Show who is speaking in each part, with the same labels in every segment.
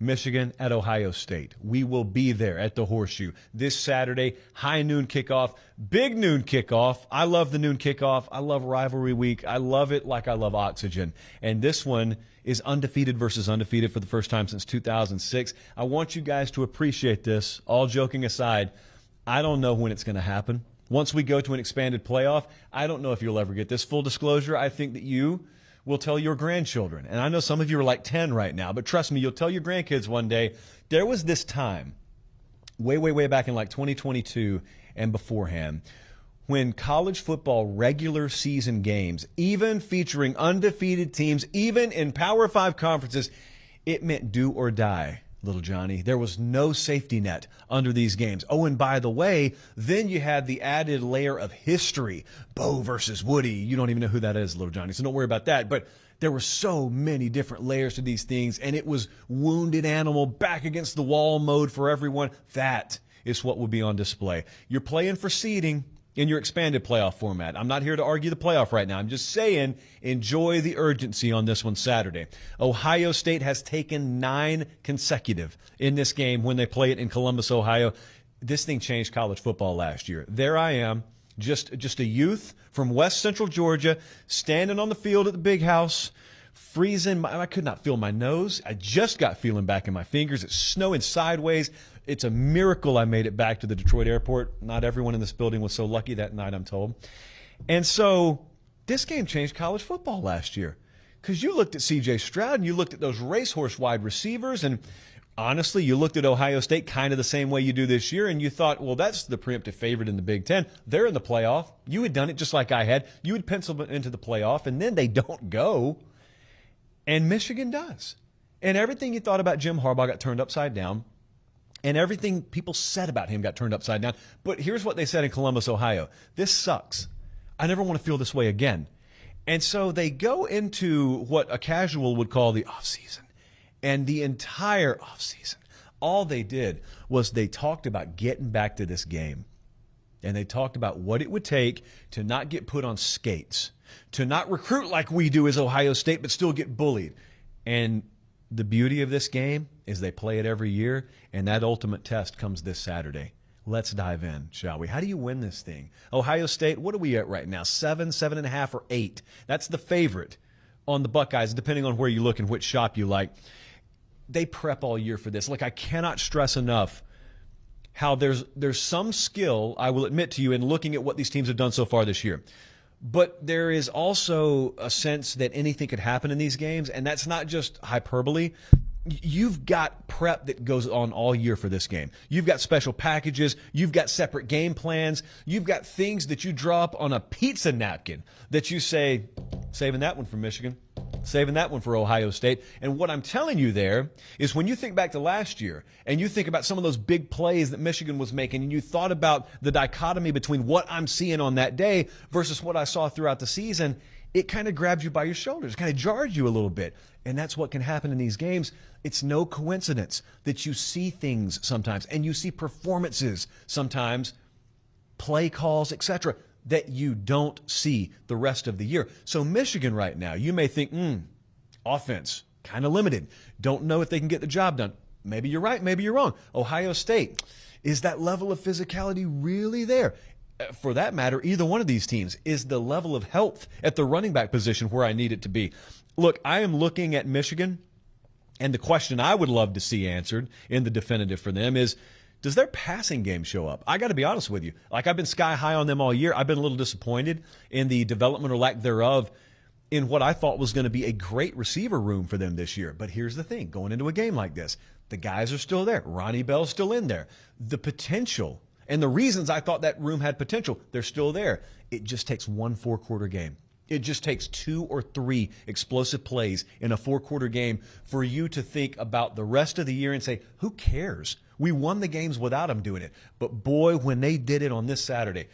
Speaker 1: Michigan at Ohio State. We will be there at the Horseshoe this Saturday, high noon kickoff, big noon kickoff. I love the noon kickoff. I love rivalry week. I love it like I love oxygen. And this one is undefeated versus undefeated for the first time since 2006. I want you guys to appreciate this. All joking aside, I don't know when it's going to happen. Once we go to an expanded playoff, I don't know if you'll ever get this. Full disclosure, I think that you will tell your grandchildren. And I know some of you are like 10 right now, but trust me, you'll tell your grandkids one day, there was this time, way back in like 2022 and beforehand, when college football regular season games, even featuring undefeated teams, even in Power 5 conferences, it meant do or die, little Johnny. There was no safety net under these games. Oh, and by the way, then you had the added layer of history. Bo versus Woody. You don't even know who that is, little Johnny, so don't worry about that. But there were so many different layers to these things, and it was wounded animal, back against the wall mode for everyone. That is what will be on display. You're playing for seeding in your expanded playoff format. I'm not here to argue the playoff right now. I'm just saying enjoy the urgency on this one Saturday. Ohio State has taken 9 consecutive in this game when they play it in Columbus, Ohio. This thing changed college football last year. There I am, just a youth from West Central Georgia, standing on the field at the big house, freezing. I could not feel my nose. I just got feeling back in my fingers. It's snowing sideways. It's a miracle I made it back to the Detroit airport. Not everyone in this building was so lucky that night, I'm told. And so this game changed college football last year, because you looked at C.J. Stroud and you looked at those racehorse wide receivers, and honestly, you looked at Ohio State kind of the same way you do this year, and you thought, well, that's the preemptive favorite in the Big Ten. They're in the playoff. You had done it just like I had. You had penciled it into the playoff, and then they don't go. And Michigan does. And everything you thought about Jim Harbaugh got turned upside down. And everything people said about him got turned upside down. But here's what they said in Columbus, Ohio. This sucks. I never want to feel this way again. And so they go into what a casual would call the offseason. And the entire offseason, all they did was they talked about getting back to this game. And they talked about what it would take to not get put on skates, to not recruit like we do as Ohio State, but still get bullied. And the beauty of this game is they play it every year, and that ultimate test comes this Saturday. Let's dive in, shall we? How do you win this thing? Ohio State, what are we at right now? 7, 7.5, or 8? That's the favorite on the Buckeyes, depending on where you look and which shop you like. They prep all year for this. Look, I cannot stress enough how there's some skill, I will admit to you, in looking at what these teams have done so far this year. But there is also a sense that anything could happen in these games, and that's not just hyperbole. You've got prep that goes on all year for this game. You've got special packages. You've got separate game plans. You've got things that you draw up on a pizza napkin that you say, saving that one for Michigan, saving that one for Ohio State. And what I'm telling you there is when you think back to last year and you think about some of those big plays that Michigan was making, and you thought about the dichotomy between what I'm seeing on that day versus what I saw throughout the season, it kind of grabbed you by your shoulders, kind of jarred you a little bit. And that's what can happen in these games. It's no coincidence that you see things sometimes, and you see performances sometimes, play calls, etc., that you don't see the rest of the year. So Michigan right now, you may think, offense, kind of limited. Don't know if they can get the job done. Maybe you're right, maybe you're wrong. Ohio State, is that level of physicality really there? For that matter, either one of these teams, is the level of health at the running back position where I need it to be. Look, I am looking at Michigan, and the question I would love to see answered in the definitive for them is, does their passing game show up? I got to be honest with you. Like, I've been sky high on them all year. I've been a little disappointed in the development or lack thereof in what I thought was going to be a great receiver room for them this year. But here's the thing. Going into a game like this, the guys are still there. Ronnie Bell's still in there. The potential and the reasons I thought that room had potential, they're still there. It just takes one 4-quarter game. It just takes 2 or 3 explosive plays in a 4-quarter game for you to think about the rest of the year and say, who cares? We won the games without them doing it. But boy, when they did it on this Saturday,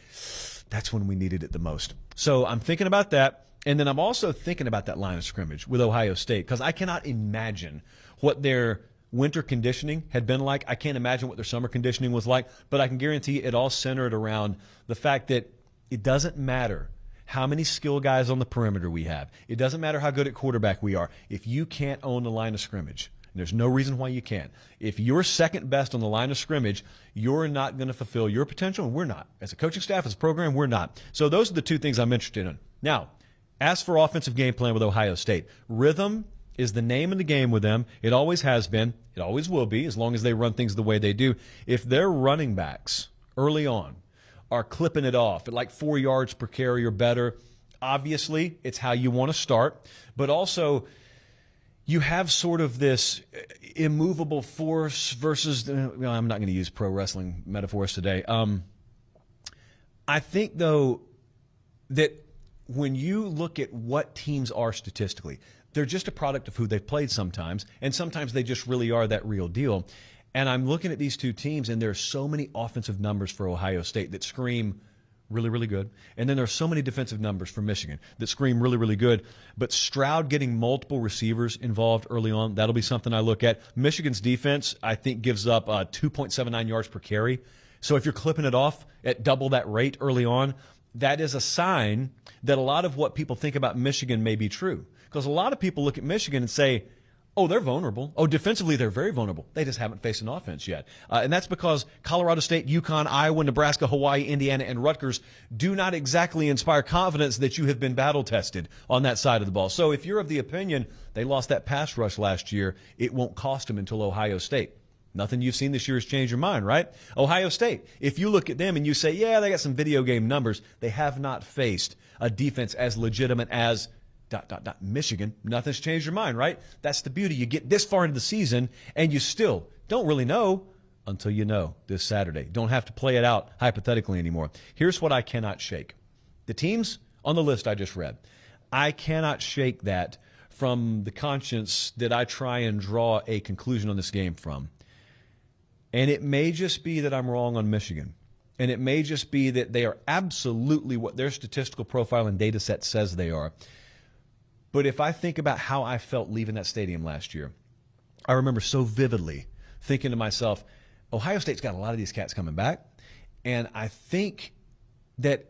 Speaker 1: that's when we needed it the most. So I'm thinking about that. And then I'm also thinking about that line of scrimmage with Ohio State, because I cannot imagine what their winter conditioning had been like. I can't imagine what their summer conditioning was like, but I can guarantee it all centered around the fact that it doesn't matter how many skill guys on the perimeter we have. It doesn't matter how good at quarterback we are. If you can't own the line of scrimmage, And there's no reason why you can't. If you're second best on the line of scrimmage, you're not going to fulfill your potential, and we're not. As a coaching staff, as a program, we're not. So those are the two things I'm interested in. Now, as for offensive game plan with Ohio State, rhythm is the name of the game with them. It always has been. It always will be, as long as they run things the way they do. If their running backs early on are clipping it off at like 4 yards per carry or better, obviously it's how you want to start. But also, you have sort of this immovable force versus, I'm not going to use pro wrestling metaphors today. I think, though, that when you look at what teams are statistically, they're just a product of who they've played sometimes, and sometimes they just really are that real deal. And I'm looking at these two teams, and there's so many offensive numbers for Ohio State that scream really, really good. And then there's so many defensive numbers for Michigan that scream really, really good. But Stroud getting multiple receivers involved early on, that'll be something I look at. Michigan's defense, I think, gives up 2.79 yards per carry. So if you're clipping it off at double that rate early on, that is a sign that a lot of what people think about Michigan may be true. Because a lot of people look at Michigan and say, oh, they're vulnerable. Oh, defensively, they're very vulnerable. They just haven't faced an offense yet. And that's because Colorado State, UConn, Iowa, Nebraska, Hawaii, Indiana, and Rutgers do not exactly inspire confidence that you have been battle-tested on that side of the ball. So if you're of the opinion they lost that pass rush last year, it won't cost them until Ohio State. Nothing you've seen this year has changed your mind, right? Ohio State, if you look at them and you say, yeah, they got some video game numbers, they have not faced a defense as legitimate as ... Michigan. Nothing's changed your mind, right? That's the beauty. You get this far into the season, and you still don't really know until you know this Saturday. Don't have to play it out hypothetically anymore. Here's what I cannot shake. The teams on the list I just read, I cannot shake that from the conscience that I try and draw a conclusion on this game from. And it may just be that I'm wrong on Michigan. And it may just be that they are absolutely what their statistical profile and data set says they are. But if I think about how I felt leaving that stadium last year, I remember so vividly thinking to myself, Ohio State's got a lot of these cats coming back. And I think that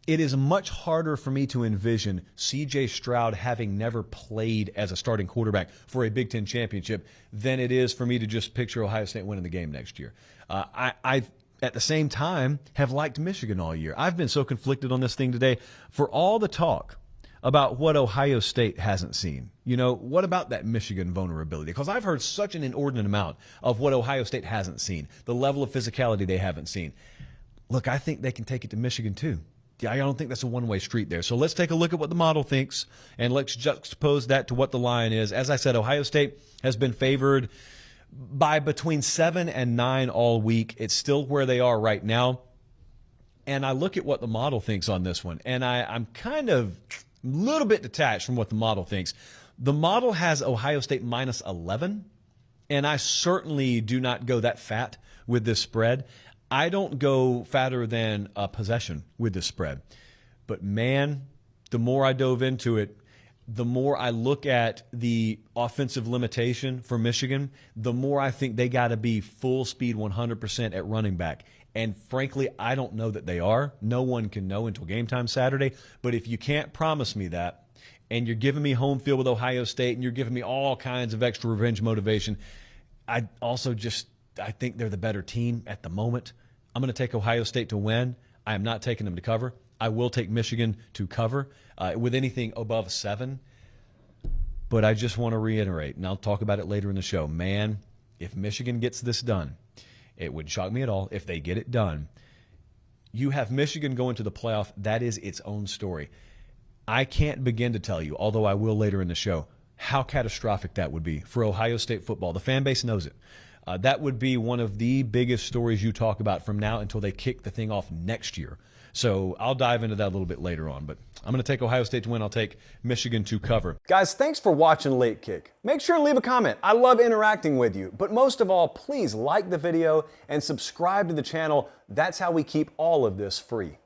Speaker 1: it is much harder for me to envision C.J. Stroud having never played as a starting quarterback for a Big Ten championship than it is for me to just picture Ohio State winning the game next year. I at the same time, have liked Michigan all year. I've been so conflicted on this thing today. For all the talk about what Ohio State hasn't seen, what about that Michigan vulnerability? Because I've heard such an inordinate amount of what Ohio State hasn't seen, the level of physicality they haven't seen. Look, I think they can take it to Michigan too. I don't think that's a one-way street there. So let's take a look at what the model thinks, and let's juxtapose that to what the line is. As I said, Ohio State has been favored by between 7 and 9 all week. It's still where they are right now. And I look at what the model thinks on this one, and I'm kind of a little bit detached from what the model thinks. The model has Ohio State minus 11, and I certainly do not go that fat with this spread. I don't go fatter than a possession with this spread. But, man, the more I dove into it, the more I look at the offensive limitation for Michigan, the more I think they got to be full speed 100% at running back. And, frankly, I don't know that they are. No one can know until game time Saturday. But if you can't promise me that, and you're giving me home field with Ohio State, and you're giving me all kinds of extra revenge motivation, I think they're the better team at the moment. I'm going to take Ohio State to win. I am not taking them to cover. I will take Michigan to cover with anything above 7. But I just want to reiterate, and I'll talk about it later in the show. Man, if Michigan gets this done, it wouldn't shock me at all if they get it done. You have Michigan going to the playoff. That is its own story. I can't begin to tell you, although I will later in the show, how catastrophic that would be for Ohio State football. The fan base knows it. That would be one of the biggest stories you talk about from now until they kick the thing off next year. So I'll dive into that a little bit later on. But I'm going to take Ohio State to win. I'll take Michigan to cover. Guys, thanks for watching Late Kick. Make sure and leave a comment. I love interacting with you. But most of all, please like the video and subscribe to the channel. That's how we keep all of this free.